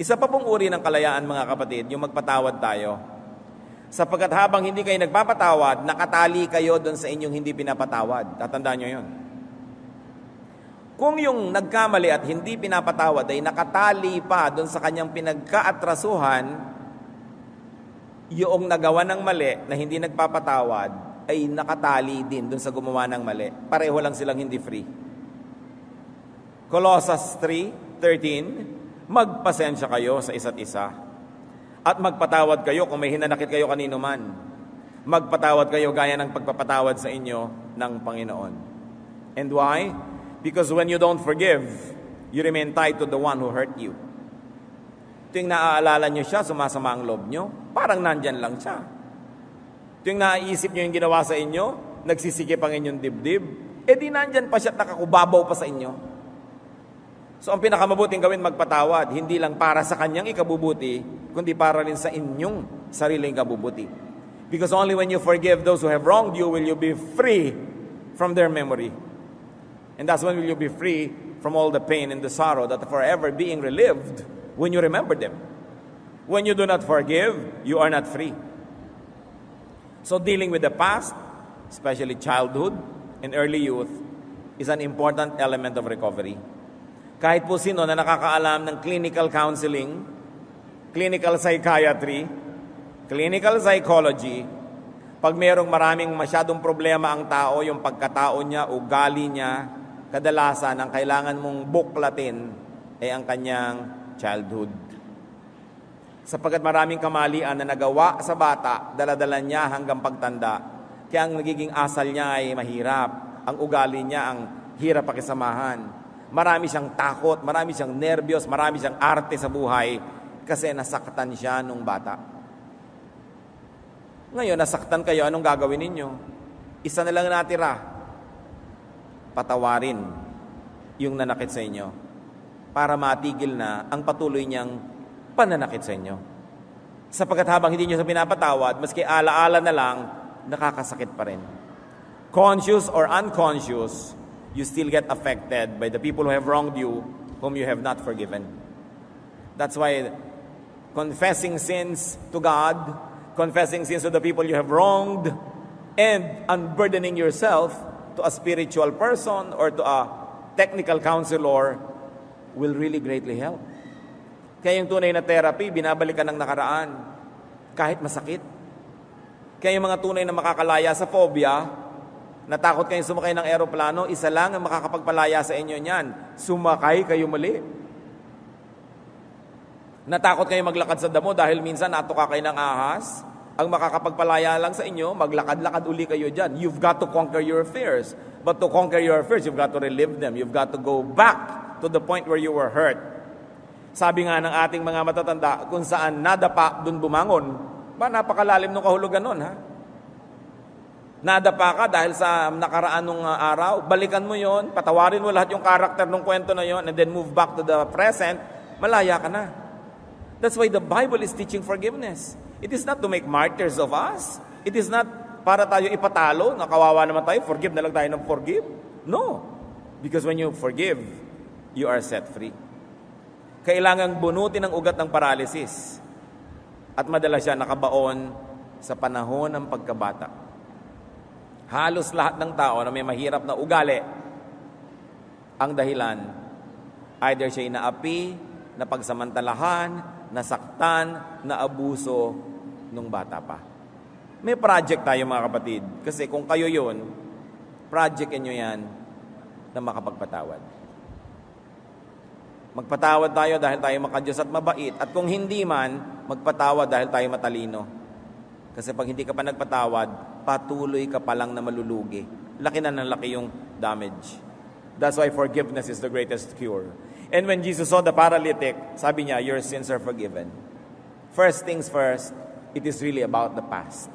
Isa pa pong uri ng kalayaan, mga kapatid, yung magpatawad tayo. Sapagkat habang hindi kayo nagpapatawad, nakatali kayo doon sa inyong hindi pinapatawad. Tatandaan nyo yun. Kung yung nagkamali at hindi pinapatawad ay nakatali pa doon sa kanyang pinagkaatrasuhan, yung nagawa ng mali na hindi nagpapatawad ay nakatali din doon sa gumawa ng mali. Pareho lang silang hindi free. Colossus 3:13, magpasensya kayo sa isa't isa at magpatawad kayo kung may hinanakit kayo kanino man. Magpatawad kayo gaya ng pagpapatawad sa inyo ng Panginoon. And why? Because when you don't forgive, you remain tied to the one who hurt you. Tuwing naaalala nyo siya, sumasama ang loob nyo, parang nandyan lang siya. Tuwing naiisip nyo yung ginawa sa inyo, nagsisikip ang inyong dibdib, di nandyan pa siya at nakakubabaw pa sa inyo. So ang pinakamabuting gawin, magpatawad, hindi lang para sa kanyang ikabubuti, kundi para rin sa inyong sariling ikabubuti. Because only when you forgive those who have wronged you, will you be free from their memory. And that's when will you be free from all the pain and the sorrow that are forever being relived when you remember them. When you do not forgive, you are not free. So dealing with the past, especially childhood and early youth, is an important element of recovery. Kahit po sino na nakakaalam ng clinical counseling, clinical psychiatry, clinical psychology, pag mayroong maraming masyadong problema ang tao, yung pagkatao niya, ugali niya, kadalasan ang kailangan mong buklatin ay ang kanyang childhood. Sapagkat maraming kamalian na nagawa sa bata, daladala niya hanggang pagtanda. Kaya ang nagiging asal niya ay mahirap. Ang ugali niya ang hirap pakisamahan. Marami siyang takot, marami siyang nervyos, marami siyang arte sa buhay kasi nasaktan siya nung bata. Ngayon, nasaktan kayo, anong gagawin ninyo? Isa na lang natira. Patawarin yung nanakit sa inyo para matigil na ang patuloy niyang pananakit sa inyo. Sapagkat habang hindi niyo sa pinapatawad, maski alaala na lang, nakakasakit pa rin. Conscious or unconscious, you still get affected by the people who have wronged you, whom you have not forgiven. That's why confessing sins to God, confessing sins to the people you have wronged, and unburdening yourself to a spiritual person or to a technical counselor will really greatly help. Kaya yung tunay na therapy, binabalikan ng nakaraan. Kahit masakit. Kaya yung mga tunay na makakalaya sa phobia, natakot kayo sumakay ng eroplano, isa lang ang makakapagpalaya sa inyo niyan. Sumakay kayo muli. Natakot kayo maglakad sa damo dahil minsan natuka kayo ng ahas. Ang makakapagpalaya lang sa inyo, maglakad-lakad uli kayo dyan. You've got to conquer your fears. But to conquer your fears, you've got to relive them. You've got to go back to the point where you were hurt. Sabi nga ng ating mga matatanda, kung saan nadapa, dun bumangon. Ba, napakalalim ng kahulugan nun, ha? Nadapa ka dahil sa nakaraan ng araw, balikan mo yon, patawarin mo lahat yung karakter ng kwento na yon, and then move back to the present, malaya ka na. That's why the Bible is teaching forgiveness. It is not to make martyrs of us. It is not para tayo ipatalo, na kawawa naman tayo, forgive na lang tayo ng forgive. No. Because when you forgive, you are set free. Kailangang bunutin ang ugat ng paralysis. At madalas siya nakabaon sa panahon ng pagkabata. Halos lahat ng tao na may mahirap na ugali, ang dahilan, either siya inaapi, napagsamantalahan, nasaktan, naabuso nung bata pa. May project tayo mga kapatid. Kasi kung kayo yun, project nyo yan na makapagpatawad. Magpatawad tayo dahil tayo makadiyos at mabait. At kung hindi man, magpatawad dahil tayo matalino. Kasi pag hindi ka pa nagpatawad, patuloy ka pa lang na malulugi. Laki na ng laki yung damage. That's why forgiveness is the greatest cure. And when Jesus saw the paralytic, sabi niya, your sins are forgiven. First things first, it is really about the past.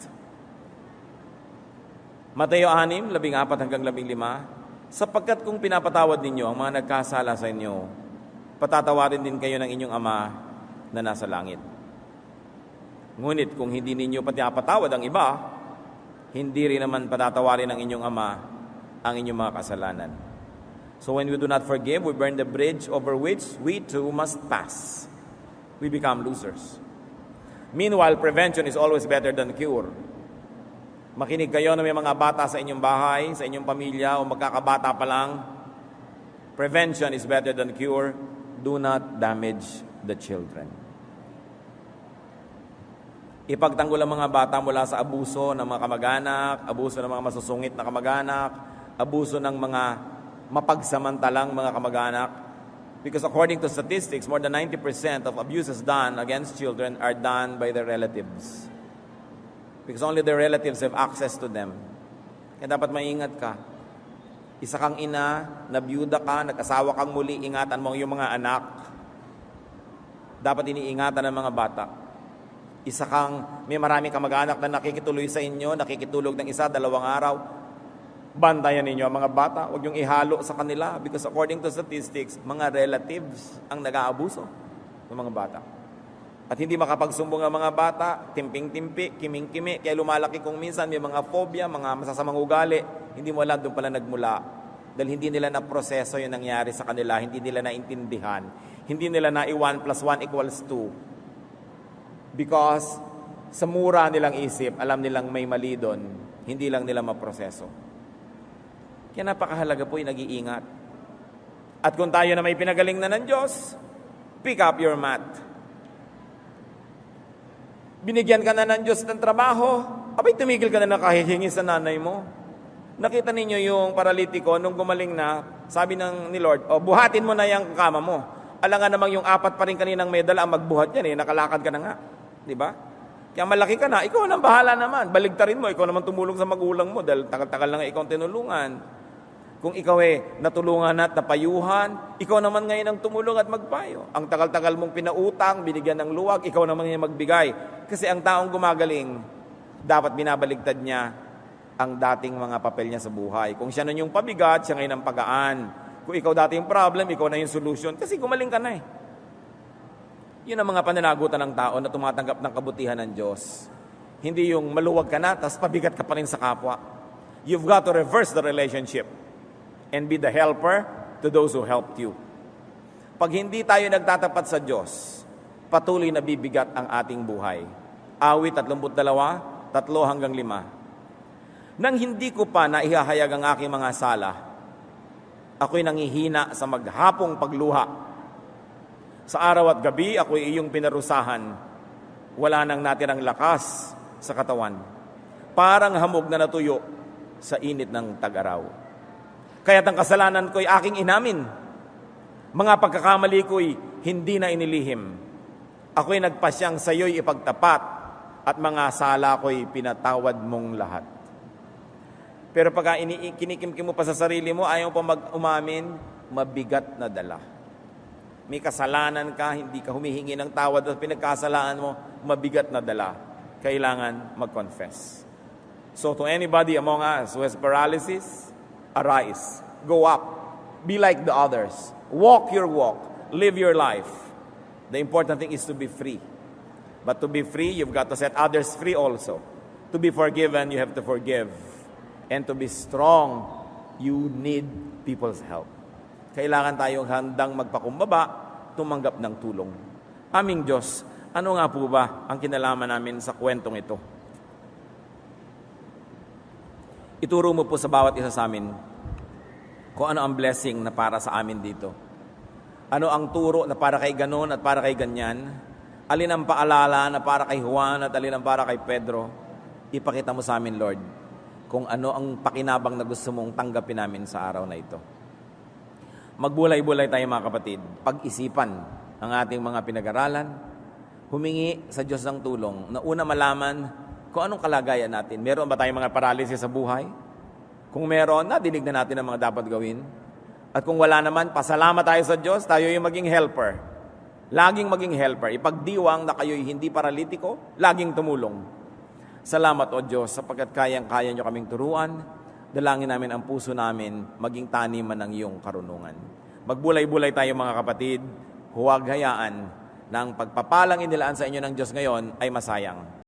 Mateo 6, 14 hanggang 15, sapagkat kung pinapatawad ninyo ang mga nagkasala sa inyo, patatawarin din kayo ng inyong Ama na nasa langit. Ngunit kung hindi ninyo pinapatawad ang iba, hindi rin naman patatawarin ng inyong Ama ang inyong mga kasalanan. So when we do not forgive, we burn the bridge over which we too must pass. We become losers. Meanwhile, prevention is always better than cure. Makinig kayo na may mga bata sa inyong bahay, sa inyong pamilya, o magkakabata pa lang. Prevention is better than cure. Do not damage the children. Ipagtanggol ang mga bata mula sa abuso ng mga kamag-anak, abuso ng mga masusungit na kamag-anak, abuso ng mga mapagsamantalang mga kamag-anak. Because according to statistics, more than 90% of abuses done against children are done by their relatives. Because only their relatives have access to them. Kaya dapat maingat ka. Isa kang ina, nabiyuda ka, nag-asawa kang muli, ingatan mo yung mga anak. Dapat iniingatan ng mga bata. Isa kang, may maraming kamag-anak na nakikituloy sa inyo, nakikitulog ng isa, 2 araw. Bantayan ninyo ang mga bata, huwag yung ihalo sa kanila because according to statistics, mga relatives ang nag-aabuso ng mga bata. At hindi makapagsumbong ang mga bata, timping-timpi, kiming-kimi, kaya lumalaki kung minsan may mga phobia, mga masasamang ugali, hindi mo alam doon pala nagmula. Dahil hindi nila na-proseso yung nangyari sa kanila, hindi nila naintindihan, hindi nila na 1 + 1 = 2. Because sa mura nilang isip, alam nilang may mali doon, hindi lang nila maproseso. Kaya napakahalaga po yung nag-iingat. At kung tayo na may pinagaling na ng Diyos, pick up your mat. Binigyan ka na ng Diyos ng trabaho, abay tumigil ka na nakahihingi sa nanay mo. Nakita ninyo yung paralitiko, nung gumaling na, sabi ni Lord, buhatin mo na yung kama mo. Alangan namang yung 4 pa rin kaninang medal ang magbuhat yan, nakalakad ka na nga. Di ba? Kaya malaki ka na, ikaw nang bahala naman. Baligtarin mo, ikaw naman tumulong sa magulang mo dahil tagal-tagal na nga ikaw tinulungan. Kung ikaw natulungan at napayuhan, ikaw naman ngayon ang tumulong at magpayo. Ang tagal-tagal mong pinautang, binigyan ng luwag, ikaw naman ngayon magbigay. Kasi ang taong gumagaling, dapat binabaligtad niya ang dating mga papel niya sa buhay. Kung siya nun yung pabigat, siya ngayon ang pagaan. Kung ikaw dati yung problem, ikaw na yung solution. Kasi gumaling ka na Yun ang mga pananagutan ng tao na tumatanggap ng kabutihan ng Diyos. Hindi yung maluwag ka na, tapos pabigat ka pa rin sa kapwa. You've got to reverse the relationship and be the helper to those who helped you. Pag hindi tayo nagtatapat sa Diyos, patuloy na bibigat ang ating buhay. Awit 32, 3-5. Nang hindi ko pa naihahayag ang aking mga sala, ako'y nangihina sa maghapong pagluha. Sa araw at gabi, ako'y iyong pinarusahan. wala nang natirang lakas sa katawan. Parang hamog na natuyo sa init ng tag-araw. Kaya't ang kasalanan ko'y aking inamin. Mga pagkakamali ko'y hindi na inilihim. Ako'y nagpasyang sa'yo'y ipagtapat at mga sala ko'y pinatawad mong lahat. Pero pagka kinikimkim mo pa sa sarili mo, ayaw pa mag-umamin, mabigat na dala. May kasalanan ka, hindi ka humihingi ng tawad at pinagkasalaan mo, mabigat na dala. Kailangan mag-confess. So to anybody among us who has paralysis, arise, go up, be like the others, walk your walk, live your life. The important thing is to be free. But to be free, you've got to set others free also. To be forgiven, you have to forgive. And to be strong, you need people's help. Kailangan tayong handang magpakumbaba, tumanggap ng tulong. Aming Diyos, ano nga po ba ang kinalaman namin sa kwentong ito? Ituro mo po sa bawat isa sa amin kung ano ang blessing na para sa amin dito. Ano ang turo na para kay ganon at para kay ganyan? Alin ang paalala na para kay Juan at alin ang para kay Pedro? Ipakita mo sa amin, Lord, kung ano ang pakinabang na gusto mong tanggapin namin sa araw na ito. Magbulay-bulay tayo mga kapatid. Pag-isipan ang ating mga pinag-aralan. Humingi sa Diyos ng tulong na una malaman kung anong kalagayan natin. Meron ba tayong mga paralysis sa buhay? Kung meron, nadinig na natin ang mga dapat gawin. At kung wala naman, pasalamat tayo sa Diyos, tayo yung maging helper. Laging maging helper. Ipagdiwang na kayo'y hindi paralitiko, laging tumulong. Salamat o Diyos sapagkat kayang-kaya nyo kaming turuan. Dalangin namin ang puso namin maging taniman ng iyong karunungan. Magbulay-bulay tayo mga kapatid. Huwag hayaan na ang pagpapalang inilaan sa inyo ng Diyos ngayon ay masayang.